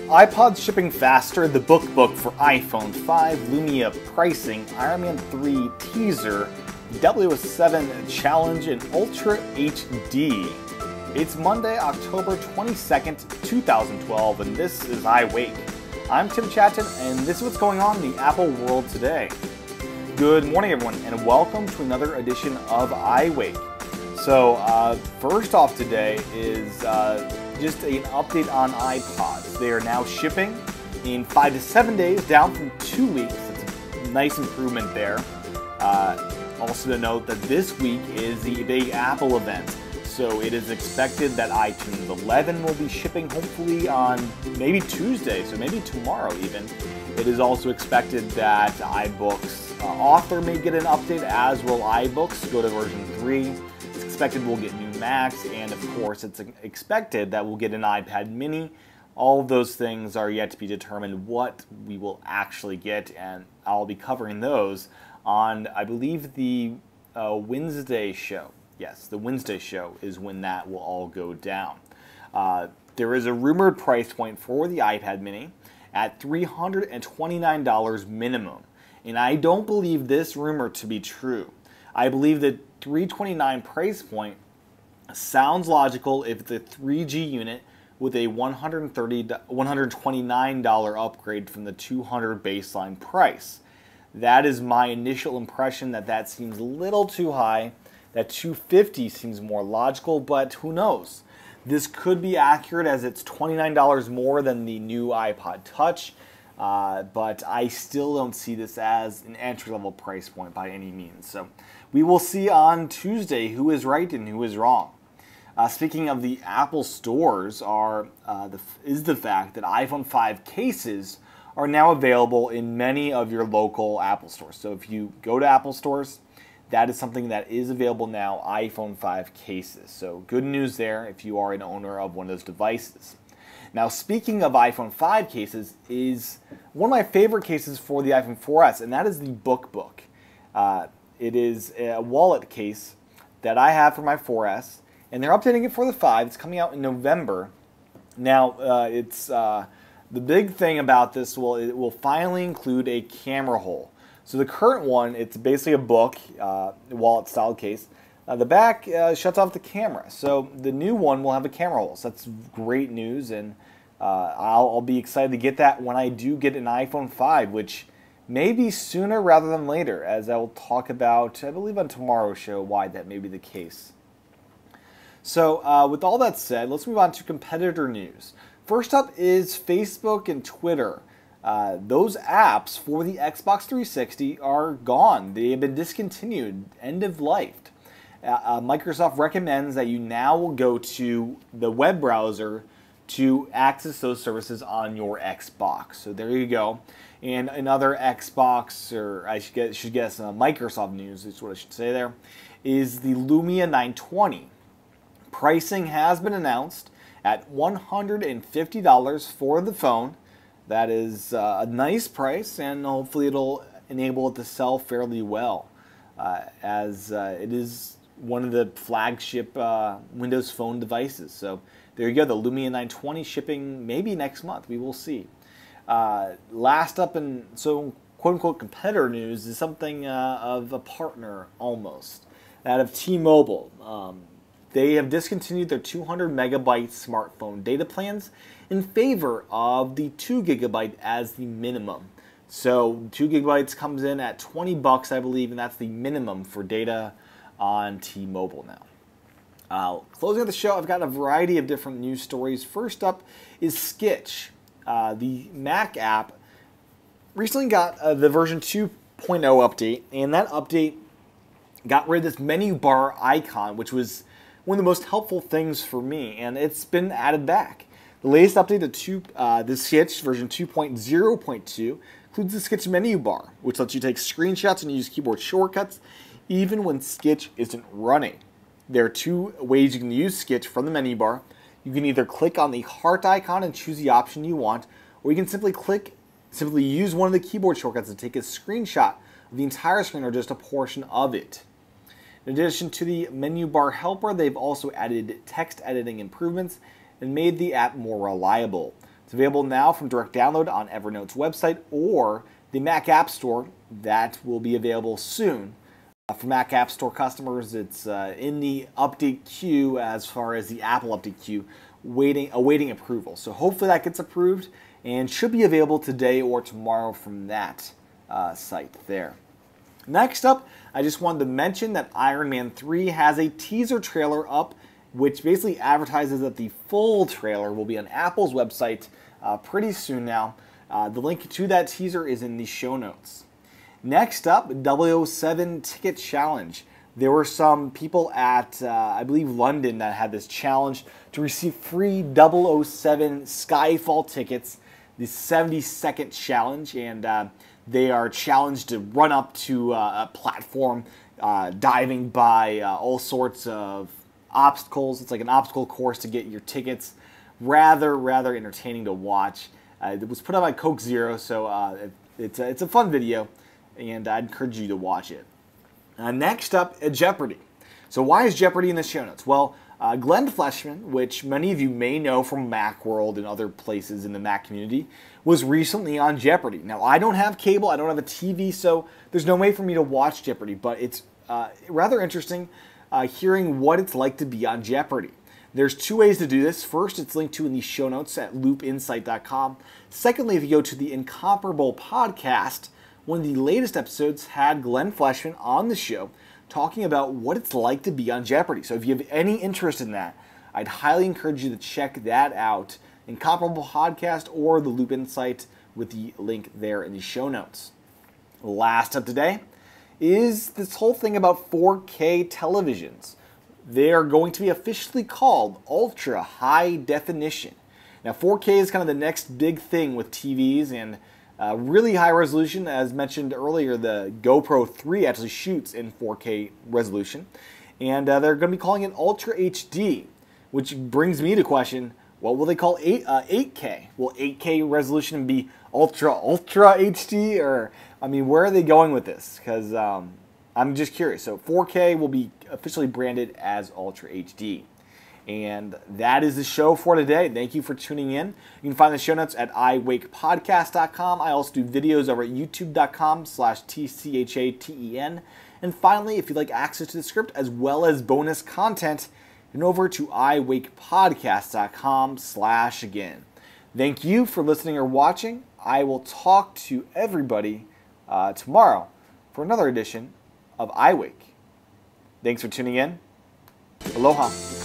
iPods shipping faster, the BookBook for iPhone 5, Lumia pricing, Iron Man 3 teaser, WS7 challenge, and Ultra HD. It's Monday, October 22nd, 2012, and this is iWake. I'm Tim Chaten, and this is what's going on in the Apple world today. Good morning, everyone, and welcome to another edition of iWake. So, first off today is just an update on iPods. They are now shipping in 5 to 7 days, down from 2 weeks. That's a nice improvement there. Also to note that this week is the big Apple event. So it is expected that iTunes 11 will be shipping hopefully on maybe Tuesday, so maybe tomorrow even. It is also expected that iBooks Author may get an update, as will iBooks, go to version 3. It's expected we'll get new Macs, and of course it's expected that we'll get an iPad mini. All of those things are yet to be determined what we will actually get, and I'll be covering those on, I believe, the Wednesday show. Yes, the Wednesday show is when that will all go down. There is a rumored price point for the iPad mini at $329 minimum, and I don't believe this rumor to be true. I believe the $329 price point sounds logical if it's a 3G unit with a $129 upgrade from the $200 baseline price. That is my initial impression, that seems a little too high. That $250 seems more logical, but who knows? This could be accurate, as it's $29 more than the new iPod Touch, but I still don't see this as an entry-level price point by any means. So we will see on Tuesday who is right and who is wrong. Speaking of the Apple stores, is the fact that iPhone 5 cases are now available in many of your local Apple stores. So if you go to Apple stores, that is something that is available now, iPhone 5 cases. So good news there if you are an owner of one of those devices. Now, speaking of iPhone 5 cases, is one of my favorite cases for the iPhone 4S, and that is the BookBook. It is a wallet case that I have for my 4S, and they're updating it for the 5. It's coming out in November. Now, the big thing about this, it will finally include a camera hole. So the current one, it's basically a book, wallet style case. The back shuts off the camera. So the new one will have a camera hole. So that's great news, and I'll be excited to get that when I do get an iPhone 5, which may be sooner rather than later, as I will talk about, I believe, on tomorrow's show, why that may be the case. So with all that said, let's move on to competitor news. First up is Facebook and Twitter. Those apps for the Xbox 360 are gone. They have been discontinued, end of life. Microsoft recommends that you now will go to the web browser to access those services on your Xbox. So there you go. And another Xbox, or I should guess Microsoft news is what I should say there, is the Lumia 920. Pricing has been announced at $150 for the phone. That is a nice price, and hopefully it'll enable it to sell fairly well, as it is one of the flagship Windows Phone devices. So there you go, the Lumia 920 shipping maybe next month. We will see. Last up, in quote-unquote competitor news, is something of a partner almost, that of T-Mobile. They have discontinued their 200 megabyte smartphone data plans in favor of the 2 gigabyte as the minimum. So 2 gigabytes comes in at $20, I believe, and that's the minimum for data on T-Mobile now. Closing out the show, I've got a variety of different news stories. First up is Sketch. The Mac app recently got the version 2.0 update, and that update got rid of this menu bar icon, which was one of the most helpful things for me, and it's been added back. The latest update to the Sketch version 2.0.2 includes the Sketch menu bar, which lets you take screenshots and use keyboard shortcuts even when Sketch isn't running. There are two ways you can use Sketch from the menu bar. You can either click on the heart icon and choose the option you want, or you can simply use one of the keyboard shortcuts to take a screenshot of the entire screen or just a portion of it. In addition to the menu bar helper, they've also added text editing improvements and made the app more reliable. It's available now from direct download on Evernote's website or the Mac App Store. That will be available soon. For Mac App Store customers, it's in the update queue as far as the Apple update queue, awaiting approval. So hopefully that gets approved and should be available today or tomorrow from that site there. Next up, I just wanted to mention that Iron Man 3 has a teaser trailer up, which basically advertises that the full trailer will be on Apple's website pretty soon now. The link to that teaser is in the show notes. Next up, 007 Ticket Challenge. There were some people at, I believe, London that had this challenge to receive free 007 Skyfall tickets, the 70-second challenge, and they are challenged to run up to a platform, diving by all sorts of obstacles. It's like an obstacle course to get your tickets. Rather entertaining to watch. It was put out by Coke Zero, so it's a fun video, and I'd encourage you to watch it. Next up, Jeopardy! So why is Jeopardy in the show notes? Well, Glenn Fleshman, which many of you may know from Macworld and other places in the Mac community, was recently on Jeopardy! Now, I don't have cable, I don't have a TV, so there's no way for me to watch Jeopardy! But it's rather interesting hearing what it's like to be on Jeopardy! There's two ways to do this. First, it's linked to in the show notes at loopinsight.com. Secondly, if you go to the Incomparable podcast, one of the latest episodes had Glenn Fleshman on the show talking about what it's like to be on Jeopardy! So if you have any interest in that, I'd highly encourage you to check that out. Incomparable podcast or the Loop Insight with the link there in the show notes. Last up today is this whole thing about 4K televisions. They are going to be officially called Ultra High Definition. Now 4K is kind of the next big thing with TVs and really high resolution. As mentioned earlier, the GoPro 3 actually shoots in 4K resolution. And they're going to be calling it Ultra HD, which brings me to question, what will they call 8K? Will 8K resolution be Ultra HD? Or, I mean, where are they going with this? Because I'm just curious. So 4K will be officially branded as Ultra HD. And that is the show for today. Thank you for tuning in. You can find the show notes at iWakePodcast.com. I also do videos over at youtube.com/TCHATEN. And finally, if you'd like access to the script as well as bonus content, head over to iWakePodcast.com/again. Thank you for listening or watching. I will talk to everybody tomorrow for another edition of iWake. Thanks for tuning in. Aloha.